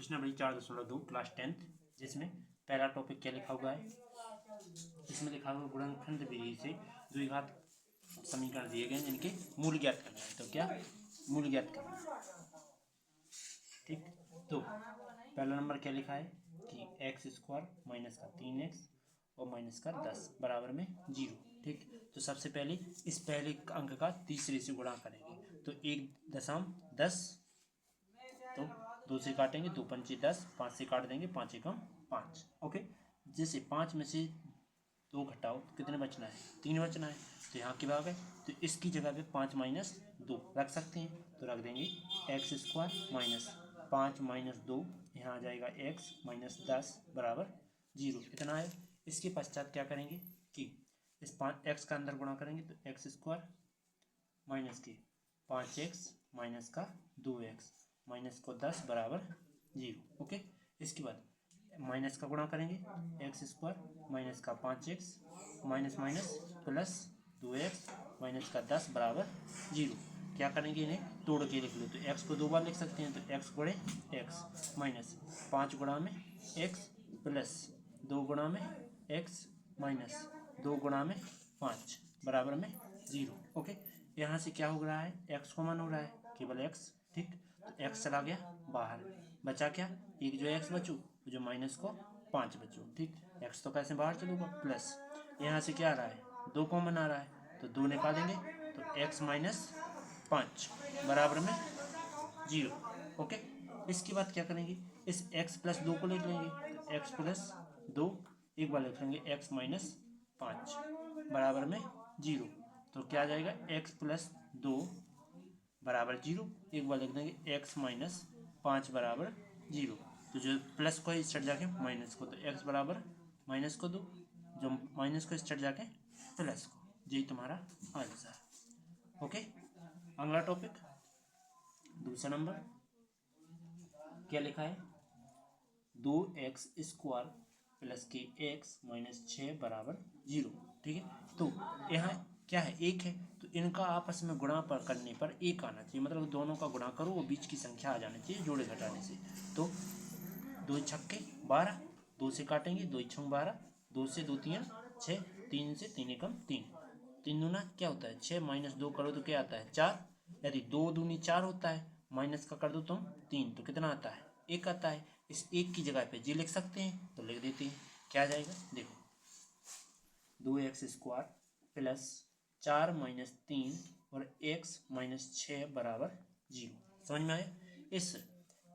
Question number 4.2 class 10th, जिसमें पहला topic क्या लिखा हुआ है। इसमें लिखा हुआ गुणनखंड विधि से द्विघात समीकरण दिए गए जिनके मूल ज्ञात करना है। तो क्या मूल ज्ञात करना है, ठीक। तो पहला नंबर क्या लिखा है कि x² माइनस का 3x और माइनस का 10 बराबर में 0, ठीक। तो सबसे पहले इस पहले अंक का तीसरे से गुणा करेंगे। तो 1.10, तो 2 से काटेंगे, 2 पंचे 10, 5 से काट देंगे, 5 एकम 5, ओके। जैसे 5 में से 2 घटाओ तो कितने बचना है, 3 बचना है। तो यहाँ की भाग है, तो इसकी जगह पे 5 माइनस 2 रख सकते हैं। तो रख देंगे x² माइनस 5 माइनस 2, यहाँ आ जाएगा x माइनस 10 बराबर 0, इतना है। इसके पश्चात क्या करेंगे कि इस 5x का अंदर गुणा करेंगे, तो x² माइनस के 5x माइनस का 2x माइनस को 10 बराबर 0, ओके। इसके बाद माइनस का गुणा करेंगे, x² माइनस का 5x minus minus plus 2x minus का 10 बराबर 0। क्या करेंगे, इन्हें तोड़ के लिख लो। तो x को 2 बार लिख सकते हैं, तो x गुणे x माइनस 5 गुणा में x प्लस 2 गुणा में x माइनस 2 गुणा में 5 बराबर में 0, ओके। यहाँ से क्या हो रहा है, x कॉमन हो रहा है, केवल x, ठीक। तो x चला गया बाहर, बचा क्या, एक जो x बचू, जो माइनस को 5 बचू, ठीक। x तो कैसे बाहर चलूगा, प्लस यहाँ से क्या आ रहा है, 2 कॉमन आ रहा है, तो 2 निकालेंगे, तो x माइनस 5 बराबर में 0, ओके। इसके बाद क्या करेंगे, इस x प्लस 2 को लिख लेंगे, तो x प्लस 2 एक बार लिख लेंगे, x माइनस 5 बराबर में 0। तो क्या आ जाएगा, x प्लस 2 बराबर 0, एक बार लिख देंगे x माइनस 5 बराबर 0। तो जो प्लस को इस साइड जाके माइनस को, तो x बराबर माइनस को 2, जो माइनस को इस साइड जाके प्लस को, यही तुम्हारा आंसर, ओके। अगला टॉपिक दूसरा नंबर क्या लिखा है, 2x² प्लस के x माइनस 6 बराबर 0, ठीक है। तो यहाँ क्या है, एक है, तो इनका आपस में गुणा पर करने पर एक आना चाहिए, मतलब दोनों का गुणा करो, वो बीच की संख्या आ जानी चाहिए जोड़े घटाने से। तो 2 छक्के 12, 2 से काटेंगे, 2 छंग 12, 2 से 2 3 6, 3 से 3 एकम 3, 3 दूना क्या होता है 6, माइनस 2 करो तो क्या आता है 4, यदि 2 दूनी 4 होता है, माइनस का कर दो तुम 3, तो कितना आता है 1 आता है। इस 1 की जगह पे जी लिख सकते हैं, तो लिख देते हैं, क्या आ जाएगा, देखो 2x² प्लस 4 माइनस 3 और x माइनस 6 बराबर 0, समझ में आया। इस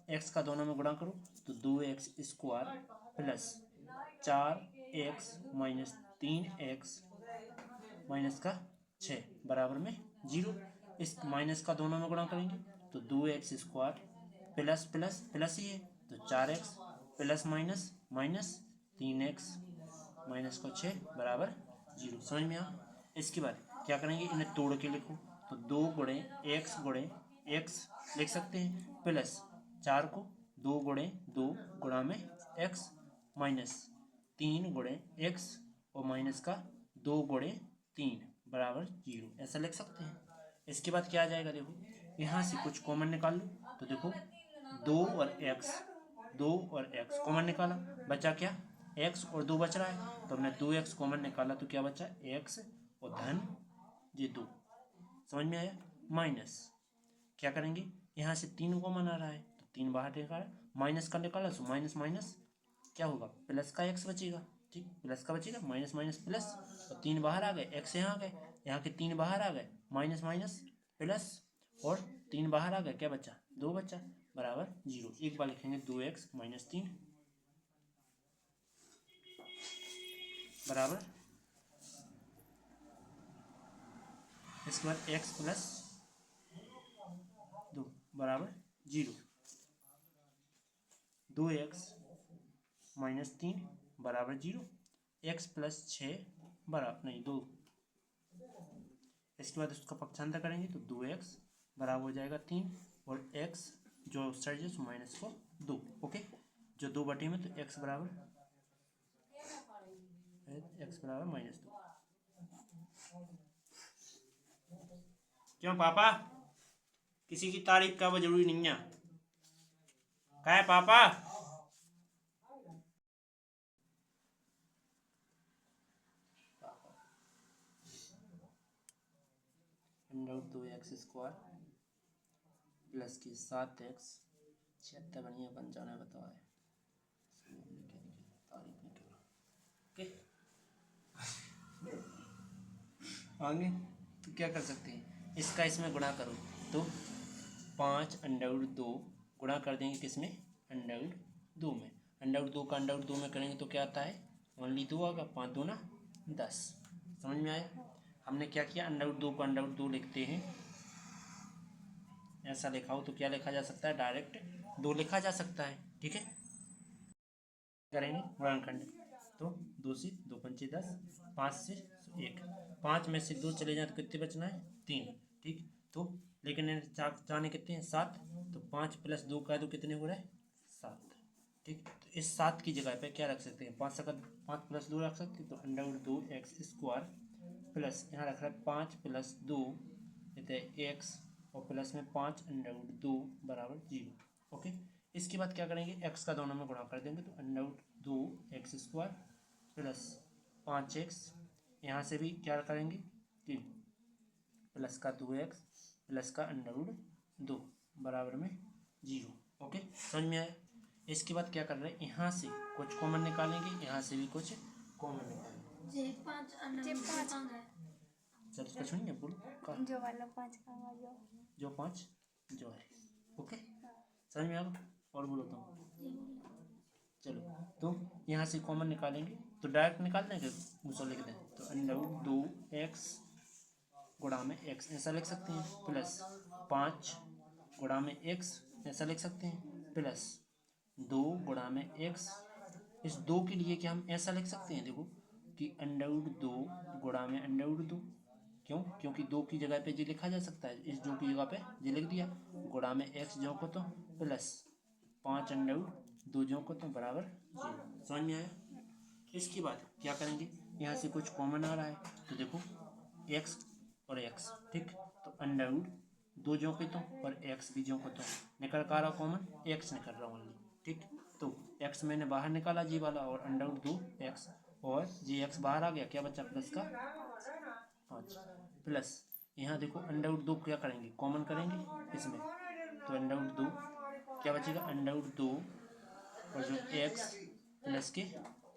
x का दोनों में गुणा करो, तो 2x² plus 4x minus 3x minus का 6 बराबर में 0। इस माइनस का दोनों में गुणा करेंगे, तो 2x² प्लस प्लस प्लस ही है, तो 4x plus minus minus 3x minus को 6 बराबर 0, समझ में आ। इसके बाद क्या करेंगे, इन्हें तोड़ के लिखो, तो 2 गुणे x लिख सकते हैं, प्लस 4 को 2 गुणे 2 गुणा में x माइनस 3 गुणे x और माइनस का 2 गुणे 3 बराबर 0, ऐसा लिख सकते हैं। इसके बाद क्या आ जाएगा, देखो यहाँ से कुछ कॉमन निकाल लो, तो देखो 2 और x कॉमन निकाला, बचा क्या, x और 2 बच रहा है, तो हमने 2x कॉमन निकाला, तो क्या बचा x और धन ये 2, समझ में आया। माइनस क्या करेंगे, यहाँ से 3 कॉमन आ रहा है, तो 3 बाहर निकाला, माइनस का निकाला, सो माइनस माइनस क्या होगा, प्लस का x बचेगा, ठीक, प्लस का बचेगा, माइनस माइनस प्लस, और 3 बाहर आ गए, x यहाँ आ गए, यहाँ के 3 बाहर आ गए, माइनस माइनस प्लस, और 3 बाहर आ गए, क्या बचा 2 बचा बराबर 0। एक बार लिखेंगे 2x माइनस 3 बराबर, इसके बाद x प्लस 2 बराबर 0, 2x माइनस 3 बराबर 0, x प्लस 6 बराबर नहीं 2, इसके बाद उसका पक्षांतर करेंगे, तो 2x बराबर हो जाएगा 3 और x जो साइड है माइनस को 2, ओके। जो 2 बटे में, तो x बराबर -2। क्यों पापा, किसी की तारीफ का वो जरूरी नहीं है। क्या है पापा? अंडर 2x² प्लस की 7x 76 बढ़िया 95 बताओ है तारीफ नहीं कर ओके। आगे तो क्या कर सकते हैं, इसका इसमें गुणा करो तो 5√2 गुणा कर देंगे किसमें, √2 में। √2 का √2 में करेंगे तो क्या आता है, ओनली 2 आएगा, 5 2 ना 10। समझ में आया? हमने क्या किया, √2 को √2 लिखते हैं, ऐसा लिखा हो तो क्या लिखा जा सकता है, डायरेक्ट 2 लिखा जा सकता है। ठीक है, करेंगे गुणनखंड तो 2 से 2 पंचे 10, 5 से 1, 5 में से 2 चले जाए तो कितने बचना है, 3। ठीक, तो लेकिन जाने कितने हैं, 7, तो 5 प्लस 2 का है तो कितने हो रहा है, 7। ठीक, तो इस 7 की जगह पे क्या रख सकते हैं, 5 सकल 5 प्लस 2 रख सकते हैं, तो √2x² प्लस यहाँ रख रहा है 5 प्लस 2 x और प्लस में 5 √2 बराबर 0। ओके, इसके बाद क्या करेंगे, x का दोनों में गुणा कर देंगे तो √2x² प्लस 5x, यहाँ से भी क्या करेंगे कि प्लस का 2x प्लस का √2 बराबर में 0। ओके, समझ में आया? इसके बाद क्या कर रहे हैं, यहाँ से कुछ कॉमन निकालेंगे, यहाँ से भी कुछ कॉमन निकालेंगे। चल उसका सुनिए, बोलो जो वाला 5 का जो 5 जो है। ओके, समझ में आ गया? और बोलो तो चलो, तो यहाँ से कॉमन निकालेंगे तो डायरेक्ट निकाल देंगे, उसको लिख दें तो √2x गुणा में x ऐसा लिख सकते हैं, प्लस 5 गुणा में x ऐसा लिख सकते हैं, प्लस 2 गुणा में x। इस 2 के लिए क्या हम ऐसा लिख सकते हैं, देखो कि √2 गुणा में √2, क्यों, क्योंकि 2 की जगह पे जी लिखा जा सकता है, इस 2 की जगह पे जी लिख दिया, गुणा में x जो को तो प्लस 5 √2 जो को तो बराबर 0। समझ में आया? इसके बाद क्या करेंगे, यहाँ से कुछ कॉमन आ रहा है तो देखो x और x, ठीक, तो √2 जो के तो और x भी जो को तो निकल कर रहा कॉमन, x निकल रहा ओनली। ठीक, तो x मैंने बाहर निकाला जी वाला और √2x और जी x बाहर आ गया, क्या बचा प्लस का 5 प्लस यहाँ देखो √2 क्या करेंगे, कॉमन करेंगे इसमें तो √2 क्या बचेगा, √2 और जो x प्लस के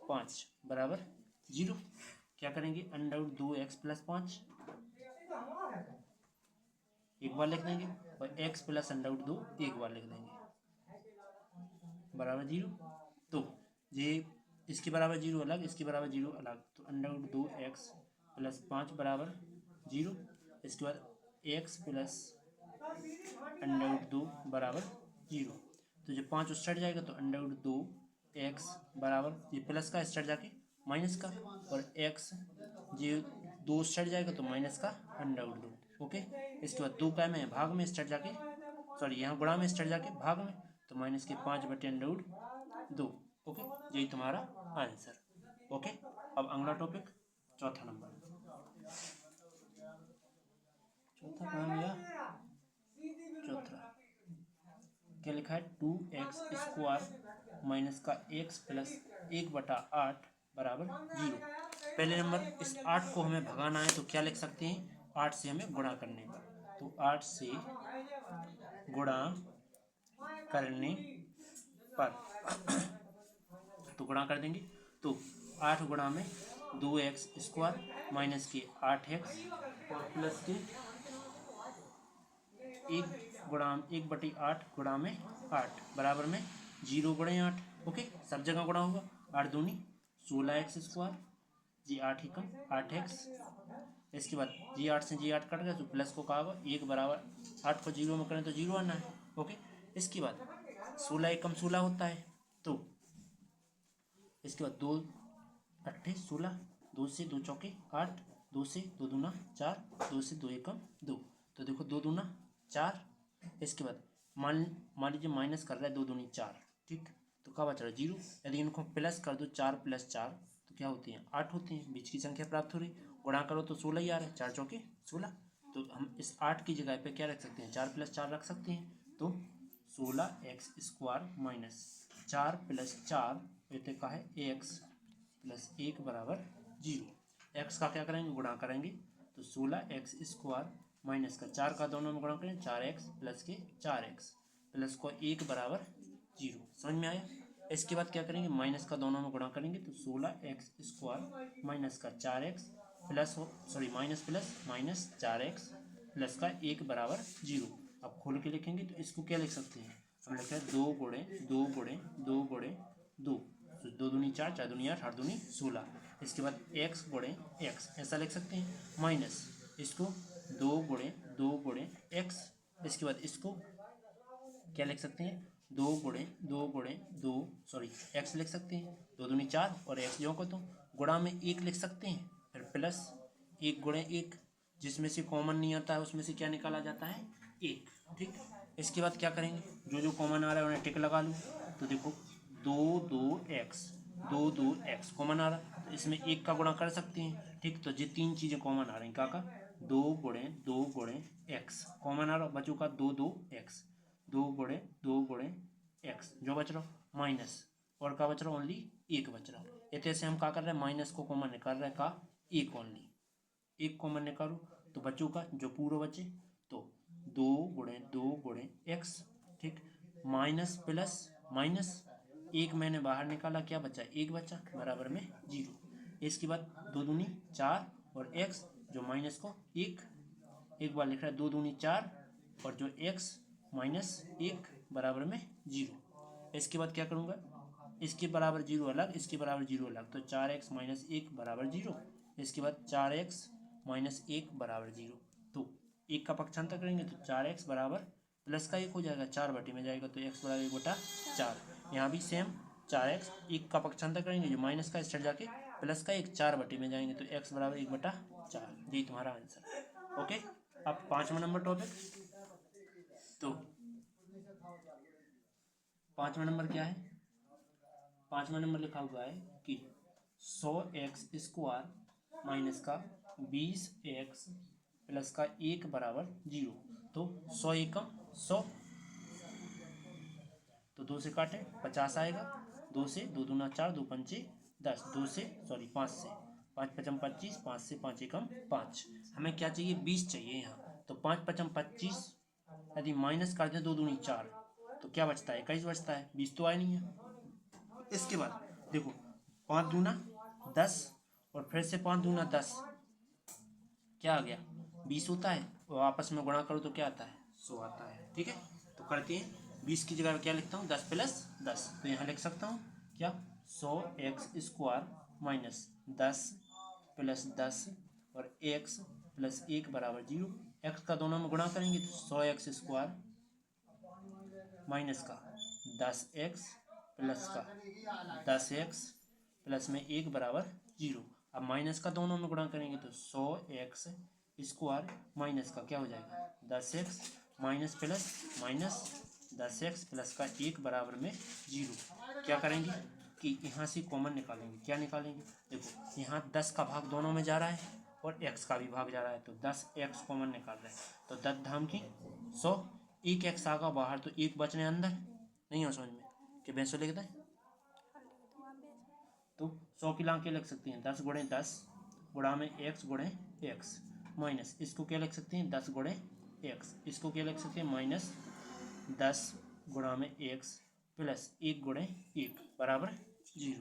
5 बराबर 0। क्या करेंगे, √2x प्लस 5 एक बार लिख देंगे और x प्लस √2 एक बार लिख देंगे बराबर 0। तो ये इसके बराबर 0 अलग, इसके बराबर 0 अलग, तो √2x प्लस 5 बराबर 0। इसके बाद x प्लस √2 बराबर 0, तो जब 5 उस साइड जाएगा तो √2x बराबर ये प्लस का इस साइड जाके माइनस का, और x ये 2 उस साइड जाएगा तो माइनस का √2। ओके, इसके बाद 2 का में भाग में इस साइड जाके, सॉरी यहाँ गुणा में इस साइड जाके भाग में, तो माइनस के 5/√2। ओके, यही तुम्हारा आंसर। ओके, अब अगला टॉपिक चौथा नंबर, चौथा कहाँ गया, चौथा क्या लिखा है, 2x² माइनस का x प्लस 1/8 बराबर 0। पहले नंबर इस 8 को हमें भगाना है तो क्या लिख सकते हैं, 8 से हमें गुणा करने पर, तो 8 से गुणा करने पर तो गुणा कर देंगे तो 8 गुणा में 2x² माइनस के 8x और प्लस के 1/8 गुणा में 8 बराबर में 0 गुणे 8। ओके, सब जगह गुणा होगा, 8 दूनी 16x², जी 8 ही कम 8x। इसके बाद जी 8 से जी 8 कट गया तो प्लस को कहा होगा 1 बराबर 8 को 0 में करें तो 0 आना है। ओके, इसके बाद 16 एकम 16 होता है, तो इसके बाद 2 8 16, 2 से 2 चौके 8, 2 से 2 दूना 4, 2 से 2 एकम 2, तो देखो 2 दूना 4। इसके बाद मान लीजिए माइनस कर रहा है 2 दूनी 4, ठीक, तो क्या बच रहा है 0। यदि इनको प्लस कर दो 4 + 4 तो क्या होती हैं 8 होती हैं, बीच की संख्या प्राप्त हो रही, गुणा करो तो 16 ही आ रहा है, 4 चौके 16। तो हम इस 8 की जगह पे क्या रख सकते हैं, 4 + 4 रख सकते हैं, तो 16x² माइनस 4 + 4 ये का है x प्लस 1 बराबर 0। x का क्या करेंगे, गुणा करेंगे, तो 16x² माइनस का 4 का दोनों में गुणा करें 4x प्लस के 4x प्लस को 1 बराबर 0। समझ में आया। इसके बाद क्या करेंगे, माइनस का दोनों में गुणा करेंगे, तो 16x² माइनस का 4x plus minus plus minus 4x plus का 1 बराबर 0। अब खोल के लिखेंगे तो इसको क्या लिख सकते हैं, हम लिख रहे हैं 2 गुणे 2 गुणे 2 गुणे 2, तो 2 दूनी 4, 4 दूनी 8, 8 दूनी 16। इसके बाद x गुणे x ऐसा लिख सकते हैं, माइनस इसको 2 गुणे 2 गुणे x। इसके बाद इसको क्या लिख सकते हैं, 2 गुणे 2 गुणे 2 x लिख सकते हैं, 2 दूनी 4 और x जो को तो गुणा में 1 लिख सकते हैं, फिर प्लस 1 गुणे 1, जिसमें से कॉमन नहीं आता है उसमें से क्या निकाला जाता है, 1। ठीक, इसके बाद क्या करेंगे, जो जो कॉमन आ रहा है उन्हें टिक लगा लूँ, तो देखो 2 2x कॉमन आ रहा है, तो इसमें 1 का गुणा कर सकते हैं। ठीक, तो ये 3 चीज़ें कॉमन आ रही हैं, 2 गुणे 2 गुणे x कॉमन आ रहा, बचू का 2 2x 2 गुणे 2 गुणे x जो बच रहा माइनस, और का बच रहा ओनली 1 बच रहा। इतने से हम क्या कर रहे हैं, माइनस को कॉमन निकाल रहे हैं, का 1 ओनली 1 कॉमन निकालो, तो बच्चों का जो पूरा बचे, तो 2 गुणे 2 गुणे x। ठीक, माइनस प्लस माइनस 1 मैंने बाहर निकाला, क्या बचा, 1 बचा बराबर में 0। इसके बाद 2 दूनी 4 और x जो माइनस को 1 बार लिख रहा है, 2 दूनी 4 और जो x माइनस 1 बराबर में 0। इसके बाद क्या करूँगा, इसके बराबर 0 अलग, इसके बराबर 0 अलग, तो 4x माइनस 1 बराबर 0। इसके बाद 4x माइनस 1 बराबर 0, तो 1 का पक्षांतर करेंगे तो 4x बराबर प्लस का 1 हो जाएगा, 4 बटे में जाएगा, तो x बराबर 1/4। यहाँ भी सेम 4x 1 का पक्षांतर करेंगे, जो माइनस का इस साइड जाके प्लस का 1 4 बटे में जाएंगे, तो x बराबर 1/4। यही तुम्हारा आंसर। ओके, अब 5वां नंबर टॉपिक, तो 5वां नंबर क्या है, 5वां नंबर लिखा हुआ है कि 100x² माइनस का 20x प्लस का 1 बराबर 0। तो 100 एकम 100, तो 2 से काटे 50 आएगा, 2 से 2 दूना 4, 2 पंचे 10, 5 से 5 पचम 25, 5 से 5 एकम 5। हमें क्या चाहिए, 20 चाहिए यहाँ, तो 5 पचम 25, यदि माइनस कर दें 2 दूनी 4, तो क्या बचता है, 21 बचता है, 20 तो आया नहीं है। इसके बाद देखो 5 दूना 10 और फिर से 5 दूना 10, क्या आ गया, 20 होता है, और आपस में गुणा करो तो क्या आता है, 100 आता है। ठीक है, तो करते हैं, 20 की जगह क्या लिखता हूँ, 10 + 10, तो यहाँ लिख सकता हूँ क्या, 100x² माइनस 10 + 10 और x + 1 बराबर 0। x का दोनों में गुणा करेंगे तो 100x² माइनस का 10x प्लस का 10x प्लस में 1 बराबर 0। अब माइनस का दोनों में गुणा करेंगे तो 100x² माइनस का क्या हो जाएगा, 10x minus plus minus 10x plus का 1 बराबर में 0। क्या करेंगे कि यहाँ से कॉमन निकालेंगे, क्या निकालेंगे, देखो यहाँ 10 का भाग दोनों में जा रहा है और x का भी भाग जा रहा है, तो 10x कॉमन निकाल रहे हैं, तो 10 धाम की 100, 1 x आगा बाहर तो 1 बचने अंदर, नहीं हो समझ में कि भैंसो लिख दें, तो 100 की लांग के लिख सकते हैं, 10 गुणे 10 गुणा में x गुणे x माइनस इसको क्या लिख सकते हैं, 10 गुणे x, इसको क्या लिख सकते हैं, माइनस 10 गुणा में x प्लस 1 गुणे 1 बराबर 0।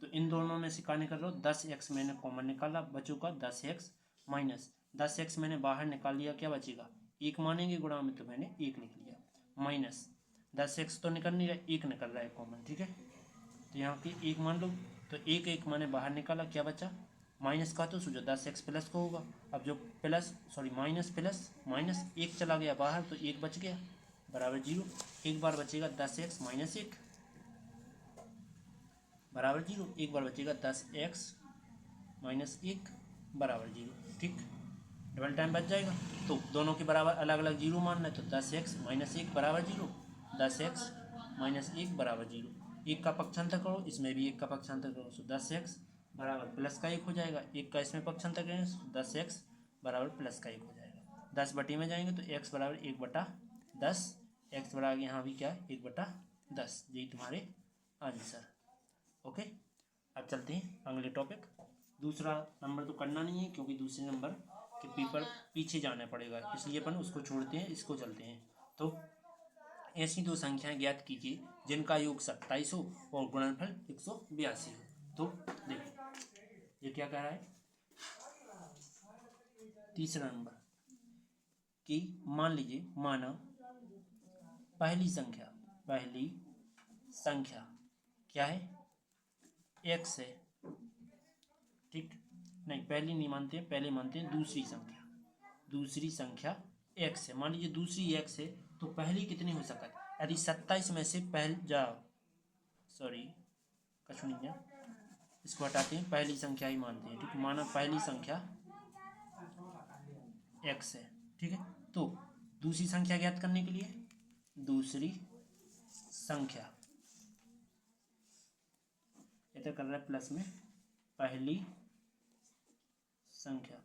तो इन दोनों में से क्या निकल रहा हो, 10x मैंने कॉमन निकाला, बचू का 10x माइनस 10x मैंने बाहर निकाल लिया, क्या बचेगा, 1 मानेंगे गुणा में, तो मैंने 1 लिख लिया, माइनस 10x तो निकल नहीं रहा, 1 निकल रहा है कॉमन। ठीक है, तो यहाँ की 1 मान लो, तो 1 मैंने बाहर निकाला, क्या बचा, माइनस का तो सोचो 10x प्लस को होगा, अब जो माइनस प्लस माइनस 1 चला गया बाहर, तो 1 बच गया बराबर 0। एक बार बचेगा 10x माइनस 1 बराबर 0, एक बार बचेगा 10x माइनस 1 बराबर 0। ठीक, डबल टाइम बच जाएगा, तो दोनों के बराबर अलग अलग 0 मानना है, तो 10x माइनस 1 बराबर 0, 10x माइनस 1 बराबर 0। 1 का पक्षांतर करो, इसमें भी 1 का पक्षांतर करो, तो 10x बराबर प्लस का 1 हो जाएगा, 1 का इसमें पक्षांतर करेंगे तो 10x बराबर प्लस का 1 हो जाएगा। 10 बटे में जाएंगे तो x बराबर 1/10 एक्स बराबर यहाँ भी क्या है 1/10, यही तुम्हारे आंसर। ओके, अब चलते हैं अगले टॉपिक। दूसरा नंबर तो करना नहीं है क्योंकि दूसरे नंबर के पेपर पीछे जाना पड़ेगा, इसलिए अपन उसको छोड़ते हैं, इसको चलते हैं। तो ऐसी दो संख्याएं ज्ञात कीजिए जिनका योग 27 हो और गुणनफल 182 हो। तो देखो ये क्या कह रहा है, तीसरा नंबर कि मान लीजिए, माना पहली संख्या क्या है, एक्स है, ठीक। नहीं, पहली नहीं मानते हैं, पहले मानते हैं दूसरी संख्या एक्स है। मान लीजिए दूसरी एक्स है तो पहली कितनी हो सकती है, यदि 27 में से कछ नहीं है, इसको हटाते हैं, पहली संख्या ही मानते हैं, ठीक। माना पहली संख्या एक्स है, ठीक है। तो दूसरी संख्या ज्ञात करने के लिए दूसरी संख्या इधर कर रहा है प्लस में, पहली संख्या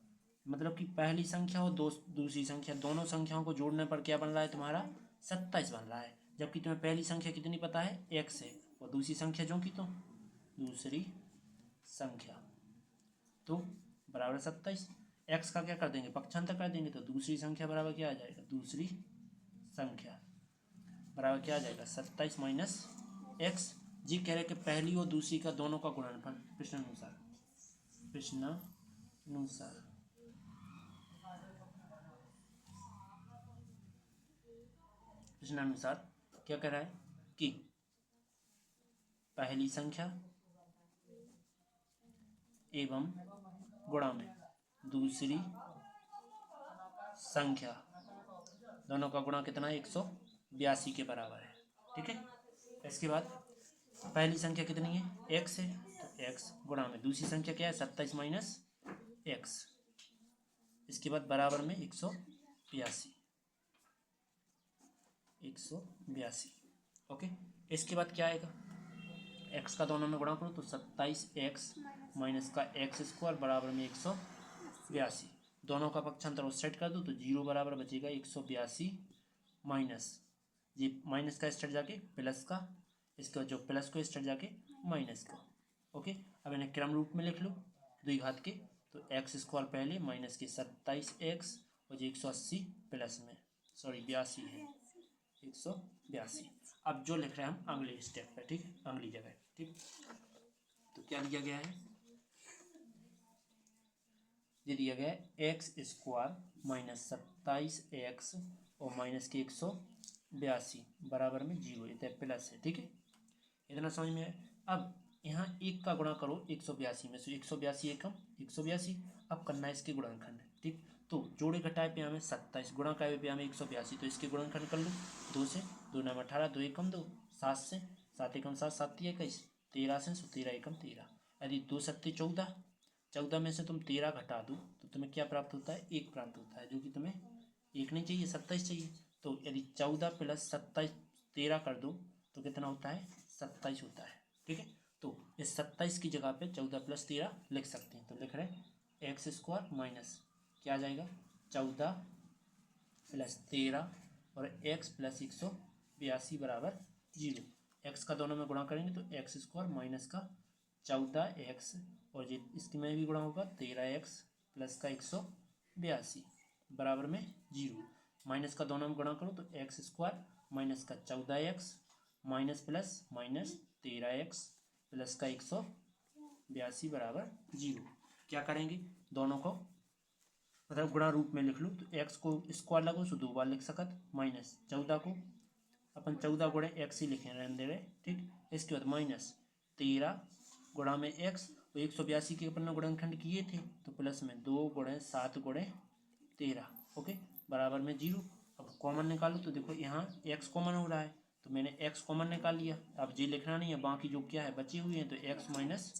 मतलब कि पहली संख्या और दूसरी संख्या, दोनों संख्याओं को जोड़ने पर क्या बन रहा है तुम्हारा 27 बन रहा है। जबकि तुम्हें पहली संख्या कितनी पता है, एक्स है, और दूसरी संख्या जो की तो दूसरी संख्या तो बराबर 27। एक्स का क्या कर देंगे, पक्षांतर कर देंगे, तो दूसरी संख्या बराबर क्या आ जाएगा, दूसरी संख्या बराबर क्या आ जाएगा 27 माइनस एक्स। जी कह रहे कि पहली और दूसरी का दोनों का गुणनफल प्रश्नानुसार क्या कह रहा है कि पहली संख्या एवं गुणा में दूसरी संख्या दोनों का गुणा कितना है 182 के बराबर है, ठीक है। इसके बाद पहली संख्या कितनी है, एक्स है, तो एक्स गुणा में दूसरी संख्या क्या है 27 माइनस एक्स, इसके बाद बराबर में 182। ओके, इसके बाद क्या आएगा, एक्स का दोनों में गुणा करो तो 27x माइनस का एक्स स्क्वायर बराबर में 182। दोनों का पक्षांतर उस सेट कर दो तो 0 बराबर बचेगा 182 माइनस, ये माइनस का स्टेट जाके प्लस का, इसका जो प्लस को स्टेट जाके माइनस का। ओके, अब इन्हें क्रम रूप में लिख लो, द्वि घात के, तो एक्स स्क्वायर पहले माइनस के 27x और 180 प्लस में 82 है 182। अब जो लिख रहे हैं हम अगले स्टेप पे, ठीक, अगली जगह, ठीक। तो क्या दिया गया है, ये दिया गया है एक्स स्क्वायर माइनस 27x और माइनस के 182 बराबर में 0, इतना प्लस है, ठीक है। इतना समझ में है। अब यहाँ एक का गुणा करो 182 में से, 182 एकम 182, अब करना है इसके गुणनखंड, ठीक। तो जोड़े घटाए पे हमें 27, गुणा का पे हमें 182, तो इसके गुणनखंड कर लो 2 से, 2 नाम 18, 2 एकम 2, 7 से, 7 एकम 7, 7 3 21, 13 से 13 एकम 13, यदि 2 7 14, 14 में से तुम 13 घटा दो तो तुम्हें क्या प्राप्त होता है, 1 प्राप्त होता है, जो कि तुम्हें 1 नहीं चाहिए, 27 चाहिए। तो यदि 14 प्लस 27 13 कर दो तो कितना होता है 27 होता है, ठीक है। तो इस 27 की जगह पे 14 प्लस 13 लिख सकते हैं, तो लिख रहे हैं एक्स स्क्वायर माइनस क्या आ जाएगा 14 प्लस 13 और एक्स प्लस 182 बराबर 0। एक्स का दोनों में गुणा करेंगे तो एक्स स्क्वायर माइनस का 14x और ये इसकी में भी गुणा होगा 13x प्लस का 182 बराबर में 0। माइनस का दोनों में गुणा करो तो एक्स स्क्वायर माइनस का 14x minus plus minus 13x plus का 182 बराबर 0। क्या करेंगे, दोनों को मतलब गुणा रूप में लिख लो, तो x को स्क्वायर लगो तो 2 बार लिख सकत, माइनस 14 को अपन 14 गुणे x ही लिखे रहने दे रहे, ठीक। इसके बाद माइनस 13 गुणा में x, तो 182 के अपन ने गुणनखंड किए थे, तो प्लस में 2 गुणे 7 गुणे 13, ओके, बराबर में 0। अब कॉमन निकालो तो देखो यहाँ x कॉमन हो रहा है, तो मैंने x कॉमन निकाल लिया। अब जी लिखना नहीं है, बाकी जो क्या है बचे हुए हैं, तो x माइनस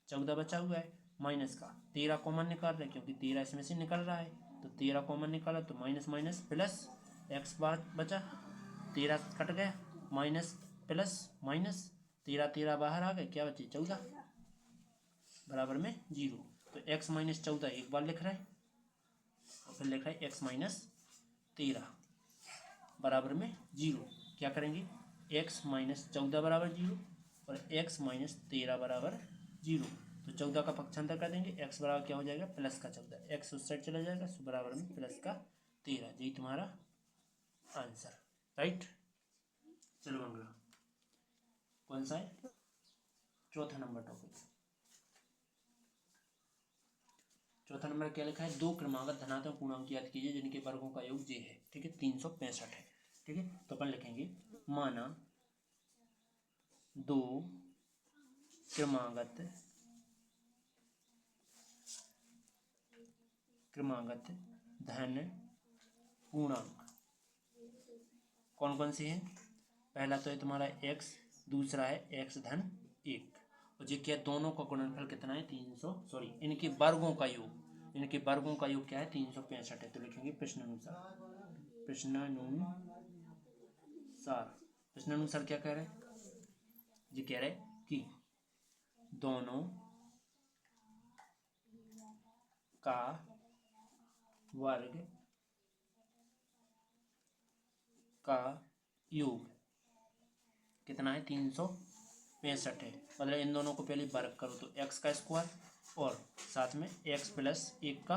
14 बचा हुआ है, माइनस का 13 कॉमन निकाल रहे हैं क्योंकि 13 इसमें से निकल रहा है, तो 13 कॉमन निकाला तो माइनस माइनस प्लस x बार बचा, 13 कट गया, माइनस प्लस माइनस 13 13 बाहर आ गए, क्या बचे 14 बराबर में 0। तो x माइनस 14 एक बार लिख रहे हैं और फिर लिख रहे हैं x माइनस 13, बराबर में 0। क्या करेंगे, x माइनस 14 बराबर 0 और x माइनस 13 बराबर 0। तो 14 का पक्षांतर कर देंगे, x बराबर क्या हो जाएगा प्लस का 14, x उस साइड चला जाएगा, सो बराबर में प्लस का 13। यही तुम्हारा आंसर, राइट। चलो अगला कौन सा है, चौथा नंबर टॉपिक। चौथा नंबर क्या लिखा है, दो क्रमागत धनात्मक पूर्णांक याद कीजिए जिनके वर्गों का योग j है, ठीक है, 365 है, ठीक है। तो अपन लिखेंगे माना दो क्रमागत धन पूर्णांक कौन कौन से हैं, पहला तो है तुम्हारा x, दूसरा है x धन 1, और ये क्या दोनों का गुणनफल कितना है 300, सॉरी इनके वर्गों का योग, इनके वर्गों का योग क्या है 365 है। तो लिखेंगे प्रश्नानुसार क्या कह रहे हैं, ये कह रहे हैं कि दोनों का वर्ग का योग कितना है 365 है। मतलब इन दोनों को पहले वर्ग करो तो x का स्क्वायर और साथ में x प्लस 1 का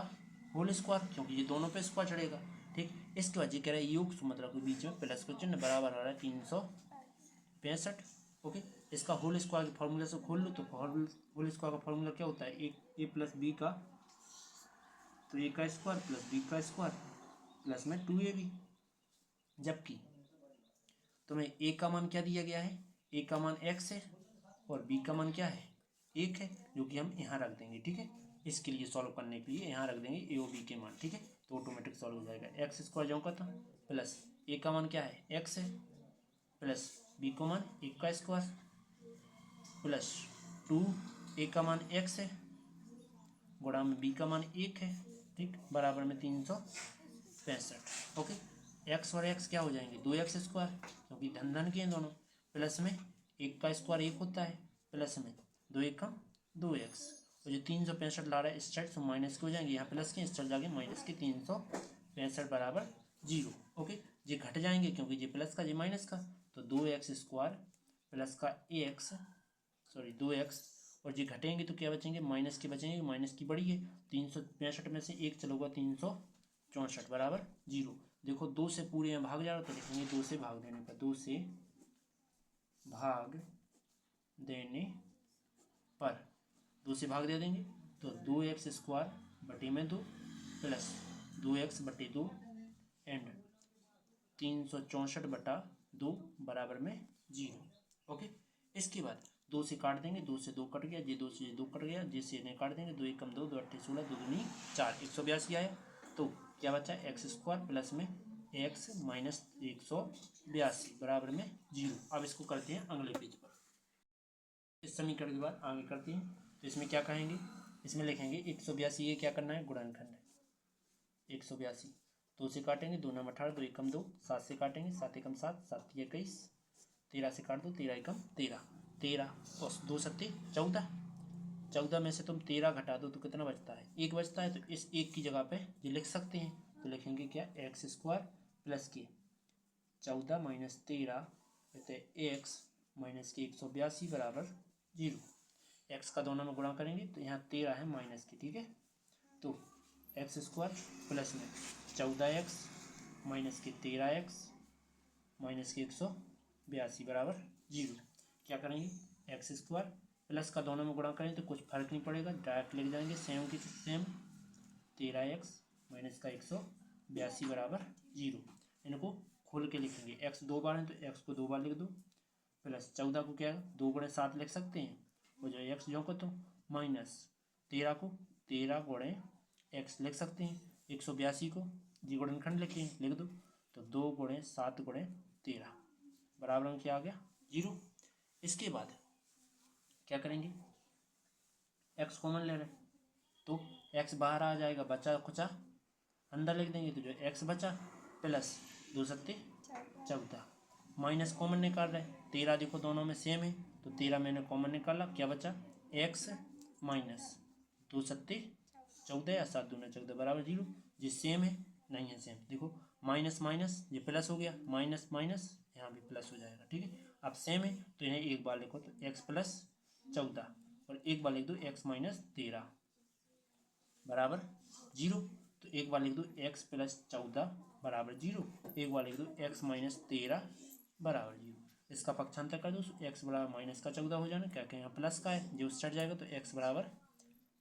होल स्क्वायर, क्योंकि ये दोनों पे स्क्वायर चढ़ेगा, ठीक। इसके बाद ये कह रहा है योग, मतलब के बीच में प्लस का चिन्ह बराबर आ रहा है 365, ओके। इसका होल स्क्वायर के फॉर्मूले से खोल लो, तो होल स्क्वायर का फॉर्मूला क्या होता है, ए प्लस बी का, तो ए का स्क्वायर प्लस बी का स्क्वायर प्लस में 2ab। जबकि तुम्हें ए का मान क्या दिया गया है, ए का मान x है और बी का मान क्या है 1 है, जो कि हम यहाँ रख देंगे, ठीक है। इसके लिए सॉल्व करने के लिए यहाँ रख देंगे ए और बी के मान, ठीक है, तो ऑटोमेटिक सॉल्व हो जाएगा। एक्स स्क्वायर जाऊँ का था प्लस ए का मान क्या है x है प्लस बी का मान 1 का स्क्वायर प्लस 2 ए का मान x है गुणा में बी का मान 1 है, ठीक, बराबर में 365, ओके। एक्स और एक्स क्या हो जाएंगे 2x स्क्वायर, क्योंकि धन धन के हैं दोनों, प्लस में 1 का स्क्वायर 1 होता है, प्लस में 2 1 कम 2x, और जो 365 ला रहा है इस साइड से माइनस के हो जाएंगे, यहाँ प्लस के इस साइड जाके माइनस के 365 बराबर 0, ओके। ये घट जाएंगे क्योंकि ये प्लस का ये माइनस का, तो 2x स्क्वायर प्लस का ax, सॉरी 2x, और ये घटेंगे तो क्या बचेंगे माइनस के बचेंगे, माइनस की बड़ी है, 365 में से 1 चलोगा 364 बराबर 0। देखो 2 से पूरे में भाग जा रहा तो लिखेंगे 2 से भाग देने पर, 2 से भाग देने पर 2 से भाग दे देंगे तो 2x स्क्वायर बटे में 2 प्लस 2x बटे 2 एंड 364 बटा 2 बराबर में 0, ओके। इसके बाद 2 से काट देंगे, 2 से 2 कट गया, ये 2 से 2 कट गया, जिससे इन्हें काट देंगे, 2 1 कम 2, 2 8 16, 2 दूनी 4, 182 आया। तो क्या बचा एक्स स्क्वायर प्लस में एक्स माइनस 182 बराबर में 0। अब इसको करते हैं अगले पेज पर, इस समीकरण के बाद आगे करते हैं। तो इसमें क्या कहेंगे, इसमें लिखेंगे 182, ये क्या करना है गुणनखंड 182, 2 से काटेंगे 2 9 18, 2 1 2, 7 से काटेंगे 7 1 7, 7 21, 13 से काट दो 13 1 13, 13 और 2 7 14, 14 में से तुम 13 घटा दो तो कितना बचता है 1 बचता है, तो इस 1 की जगह पे ये लिख सकते हैं, तो लिखेंगे क्या एक्स स्क्वायर प्लस के 14 माइनस 13 एक्स माइनस के 182 बराबर 0। एक्स का दोनों में गुणा करेंगे तो यहाँ 13 है माइनस की, ठीक है, तो एक्स स्क्वायर प्लस में 14x माइनस के 13x माइनस के 182 बराबर 0। क्या करेंगे एक्स स्क्वायर प्लस का दोनों में गुणा करें तो कुछ फर्क नहीं पड़ेगा, डायरेक्ट लिख जाएंगे सेम की सेम 13x माइनस का 182 बराबर 0। इनको खोल के लिखेंगे, x 2 बार है तो x को 2 बार लिख दो, प्लस 14 को क्या 2 गुणे 7 लिख सकते हैं, हो जाए x जो को तो माइनस 13 को 13 गुणे x लिख सकते हैं, 182 को जी गुणनखंड लिख दो, तो 2 गुणे 7 गुणे 13 बराबर में क्या आ गया 0। इसके बाद क्या करेंगे x कॉमन ले रहे हैं तो x बाहर आ जाएगा, बचा कुचा अंदर लिख देंगे, तो जो x बचा प्लस 2 7 14, माइनस कॉमन निकाल रहे हैं, 13 देखो दोनों में सेम है तो 13 मैंने कॉमन निकाला, क्या बचा x माइनस 2 7 14 या 7 दूना 14 बराबर 0। जी सेम है नहीं है सेम, देखो माइनस माइनस ये प्लस हो गया, माइनस माइनस यहाँ भी प्लस हो जाएगा। ठीक है, अब सेम है तो इन्हें एक बार लिखो तो x प्लस 14 और एक बार लिख दो x माइनस 13 बराबर 0। तो एक बार लिख दो x प्लस 14 बराबर 0, एक बार लिख दो x माइनस 13 बराबर 0। इसका पक्षांतर कर दो, x बराबर माइनस का 14 हो जाना, क्या क्या यहाँ प्लस का है जो उस साइड जाएगा तो x बराबर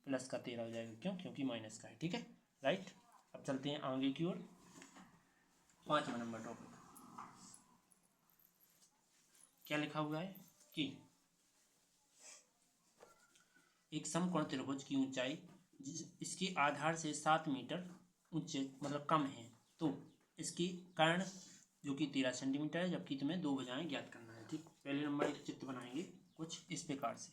प्लस का 13 हो जाएगा, क्यों, क्योंकि माइनस का है। ठीक है, राइट। अब चलते हैं आगे की ओर। 5वां नंबर टॉपिक क्या लिखा हुआ है कि एक समकोण त्रिभुज की ऊंचाई इसके आधार से 7 मीटर ऊंचे मतलब कम है, तो इसकी कर्ण जो कि 13 सेंटीमीटर है, जबकि तुम्हें दो भुजाएं ज्ञात करना है। ठीक, पहले नंबर एक चित्र बनाएंगे कुछ इस प्रकार से,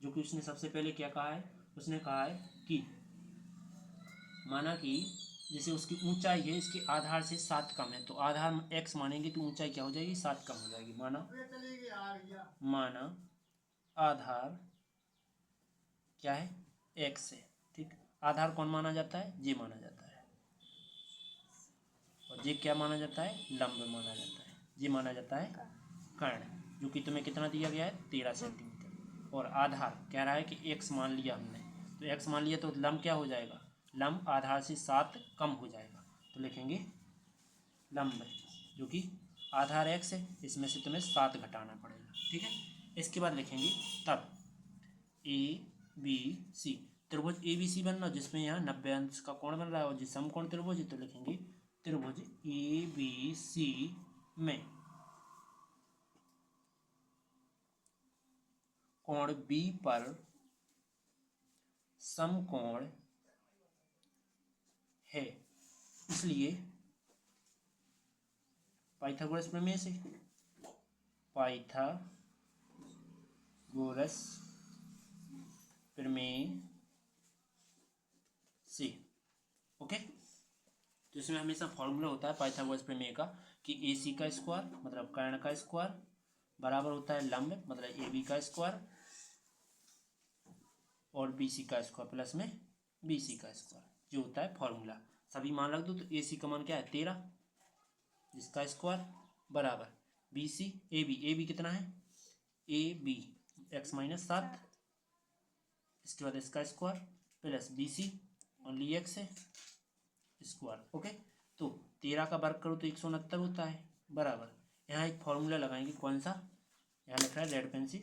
जो कि उसने सबसे पहले क्या कहा है, उसने कहा है कि माना कि जैसे उसकी ऊंचाई है इसके आधार से 7 कम है, तो आधार x मानेंगे तो ऊंचाई क्या हो जाएगी, 7 कम हो जाएगी। माना आधार क्या है, x है। ठीक, आधार कौन माना जाता है, j माना जाता है, और j क्या माना जाता है, लंब माना जाता है। j माना जाता है कर्ण, जो कि तुम्हें कितना दिया गया है, 13 सेंटीमीटर, और आधार कह रहा है कि x मान लिया हमने, तो x मान लिया तो लंब क्या हो जाएगा, लंब आधार से 7 कम हो जाएगा, तो लिखेंगे लंब जो कि आधार x है, इसमें से तुम्हें 7 घटाना पड़ेगा। ठीक है, इसके बाद लिखेंगे तब ABC त्रिभुज ABC बन रहा जिसमें यहाँ 90 अंश का कोण बन रहा है और जिस समकोण त्रिभुज है, तो लिखेंगे त्रिभुज ABC में कोण B पर समकोण है, इसलिए पाइथागोरस प्रमेय से, पाइथागोरस प्रमेय से, ओके। तो इसमें हमेशा फॉर्मूला होता है पाइथागोरस प्रमेय का कि AC का स्क्वायर मतलब कर्ण का स्क्वायर बराबर होता है लंब मतलब AB का स्क्वायर और BC का स्क्वायर प्लस में BC का स्क्वायर, जो होता है फॉर्मूला। सभी मान रख दो, तो AC का मान क्या है 13 जिसका स्क्वायर बराबर BC AB कितना है, AB x माइनस 7, इसके बाद इसका square plus BC only x है स्क्वायर, ओके। तो 13 का वर्ग करो तो 169 होता है बराबर, यहाँ एक फॉर्मूला लगाएंगे, कौन सा, यहाँ लिख रहा है रेड पेन से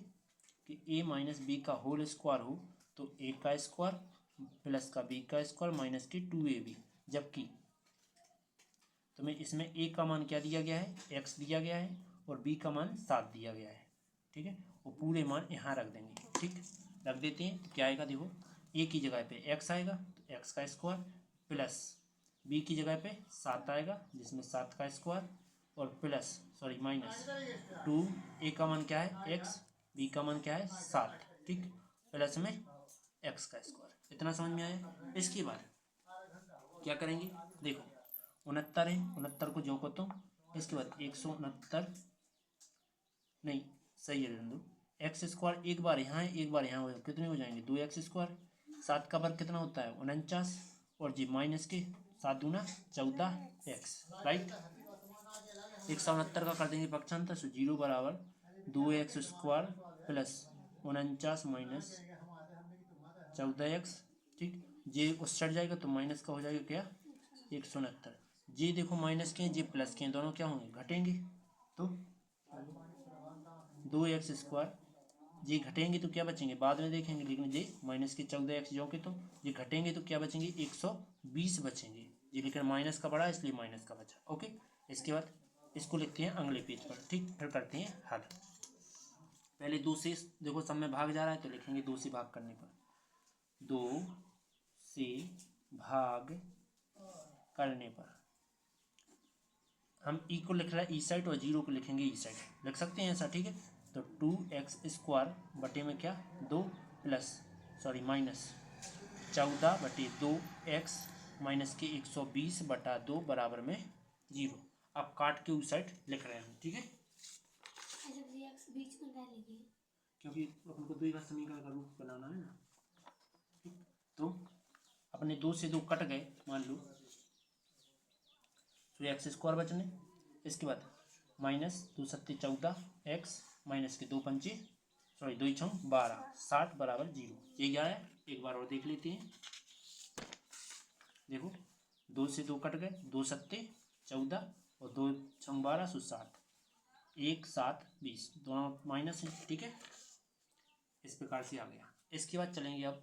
कि a माइनस बी का होल स्क्वायर हो तो a का स्क्वायर प्लस का b का स्क्वायर माइनस की 2ab, जबकि तुम्हें इसमें a का मान क्या दिया गया है, x दिया गया है और b का मान 7 दिया गया है। ठीक है, वो पूरे मान यहाँ रख देंगे। ठीक, रख देते हैं तो क्या आएगा, देखो a की जगह पे x आएगा तो x का स्क्वायर प्लस b की जगह पे 7 आएगा जिसमें 7 का स्क्वायर और प्लस सॉरी माइनस 2, a का मान क्या है x, b का मान क्या है 7, ठीक, प्लस में x का स्क्वायर। इतना समझ में आया। इसके बाद क्या करेंगे, देखो 69 है, 69 को जो को तो इसके बाद 169 नहीं सही है रहने दो, एक्स स्क्वायर एक बार यहाँ है एक बार यहाँ हो, कितने हो जाएंगे 2x स्क्वायर, 7 का वर्ग कितना होता है 49 और जी माइनस के 7 दूना 14x, राइट। 169 का कर देंगे पक्षांतर, सो 0 बराबर 2x square plus 49 minus 14x, ठीक। जे उस साइड जाएगा तो माइनस का हो जाएगा क्या 169, जे देखो माइनस के जे प्लस के दोनों क्या होंगे घटेंगे, तो 2x स्क्वायर जे घटेंगे तो क्या बचेंगे बाद में देखेंगे, लेकिन जे माइनस के 14x जो के तो ये घटेंगे तो क्या बचेंगे 120 बचेंगे जी, लेकिन माइनस का बड़ा इसलिए माइनस का बचा, ओके। इसके बाद इसको लिखते हैं अगले पेज पर, ठीक, फिर करते हैं हल। पहले 2 से देखो सब में भाग जा रहा है तो लिखेंगे 2 से भाग करने पर, 2 से भाग करने पर हम ई को लिख रहा है ई साइड और 0 को लिखेंगे ई साइड, लिख सकते हैं ऐसा, ठीक है। तो 2x स्क्वायर बटे में क्या 2 प्लस सॉरी माइनस 14 बटे 2x माइनस के 120 बटा 2 बराबर में 0। अब काट के उस साइड लिख रहे हैं, ठीक है, क्योंकि अपन को 2 का समीकरण का रूप बनाना है ना, ठीक। तो अपने 2 से 2 कट गए मान लो, तो एक्स स्क्वायर बचने। इसके बाद माइनस 2 सत्ते 14 एक्स माइनस के 2 पंचे 2 छंग 12 60 बराबर 0। ये क्या है एक बार और देख लेते हैं। देखो 2 से 2 कट गए, 2 सत्ते 14 और 2 छंग 12 सो 60, 1 7 20 दोनों माइनस है, ठीक है। इस प्रकार से आ गया। इसके बाद चलेंगे, अब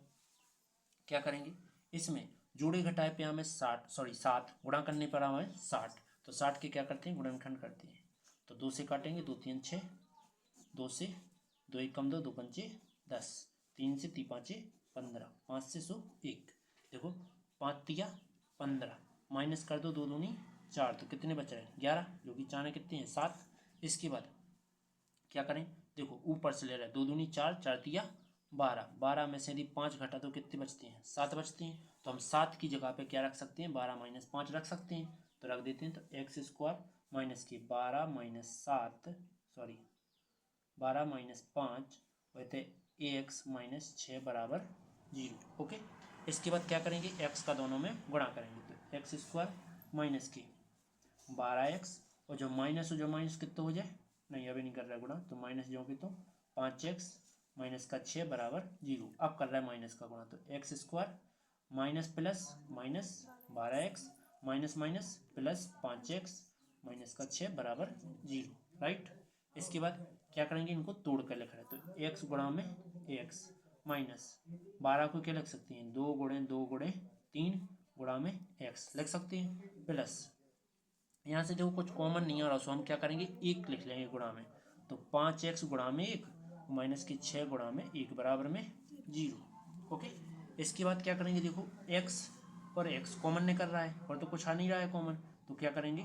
क्या करेंगे, इसमें जोड़े घटाए पे हमें 7 गुणा करने पर हमें 60, तो 60 के क्या करते हैं गुणनखंड करते हैं। तो 2 से काटेंगे 2 3 6, 2 से 2 1 कम 2 2 पंचे 10, 3 से 3 5 15, 5 से 1 देखो 5 तिया 15, माइनस कर दो 2 दूनी 4, तो कितने बच रहे हैं 11, जो कि चार कितने हैं 7। इसके बाद क्या करें, देखो ऊपर से ले रहे हैं 2 दूनी 4, 4 तिया 12, 12 में से यदि 5 घटा तो कितने बचते हैं 7 बचते हैं। तो हम 7 की जगह पे क्या रख सकते हैं 12 माइनस 5 रख सकते हैं, तो रख देते हैं। तो एक्स स्क्वायर माइनस के 12 माइनस 7 12 माइनस 5 वैसे एक्स माइनस 6 बराबर 0। ओके, इसके बाद क्या करेंगे एक्स का दोनों में गुणा करेंगे, तो एक्स स्क्वायर माइनस के 12x और जो माइनस कितना हो जाए, नहीं अभी नहीं कर रहा है गुणा, तो माइनस जो कि तो 5x माइनस का 6 बराबर 0। अब कर रहा है माइनस का गुणा, तो x square minus plus minus 12x minus minus plus 5x minus का 6 बराबर 0, राइट। इसके बाद क्या करेंगे, इनको तोड़ कर लिख रहे हैं, तो x गुणा में x माइनस 12 को क्या लिख सकते हैं 2 गुणे 2 गुणे 3 गुणा में x लिख सकते हैं, प्लस यहाँ से देखो कुछ कॉमन नहीं आ रहा, सो हम क्या करेंगे 1 लिख लेंगे गुणा में, तो 5x गुणा में 1 माइनस के 6 गुणा में 1 बराबर में 0। ओके, इसके बाद क्या करेंगे, देखो x और x कॉमन निकल रहा है और तो कुछ आ नहीं रहा है कॉमन, तो क्या करेंगे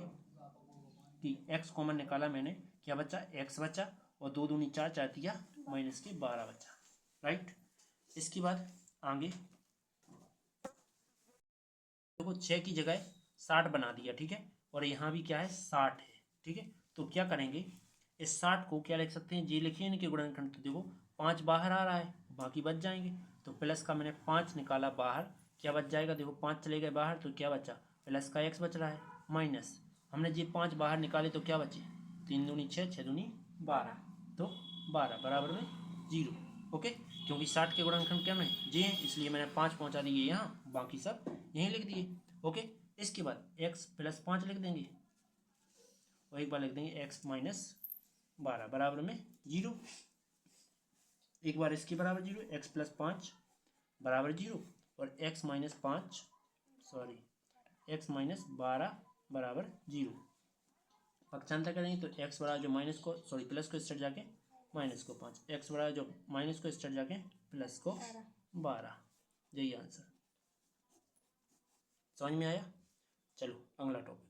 कि x कॉमन निकाला मैंने, क्या बचा x बचा और 2 दूनी 4 4 तिया माइनस के 12 बचा, राइट। इसके बाद आगे देखो 6 की जगह 60 बना दिया, ठीक है, और यहाँ भी क्या है 60 है, ठीक है। तो क्या करेंगे इस 60 को क्या लिख सकते हैं, जी लिखिए इनके गुणनखंड, तो देखो 5 बाहर आ रहा है बाकी बच जाएंगे, तो प्लस का मैंने 5 निकाला बाहर, क्या बच जाएगा, देखो 5 चले गए बाहर तो क्या बचा प्लस का x बच रहा है, माइनस हमने जी 5 बाहर निकाले तो क्या बचे 3 दूनी 6 6 दूनी 12, तो 12 बराबर में 0। ओके, क्योंकि 60 के गुणनखंड क्या में जी हैं, इसलिए मैंने 5 पहुंचा दिए यहाँ, बाकी सब यहीं लिख दिए। ओके, इसके बाद x प्लस 5 लिख देंगे और एक बार लिख देंगे x माइनस 12 बराबर में 0, एक बार इसके बराबर 0, x प्लस 5 बराबर 0 और x माइनस 12 बराबर 0। पक्षांतर करेंगे तो x बराबर जो माइनस को प्लस को स्टेट जाके माइनस को 5, x बराबर जो माइनस को स्टेट जाके प्लस को 12, यही आंसर। समझ में आया। चलो अगला टॉपिक,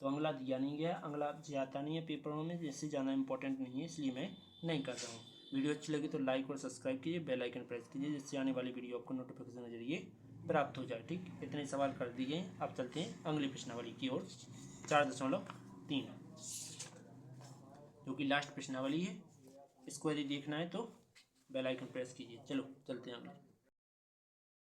तो अगला दिया नहीं गया, अगला जाता नहीं है पेपरों में, जैसे जाना इंपॉर्टेंट नहीं है इसलिए मैं नहीं कर रहा हूँ। वीडियो अच्छी लगी तो लाइक और सब्सक्राइब कीजिए, बेल आइकन प्रेस कीजिए, जिससे आने वाली वीडियो आपको नोटिफिकेशन के जरिए प्राप्त हो जाए। ठीक, इतने सवाल कर दिए, अब चलते हैं अगली प्रश्नावली की ओर। 4.3 जो कि लास्ट प्रश्नावली है, इसको यदि देखना है तो बेल आइकन प्रेस कीजिए। चलो चलते हैं अगले।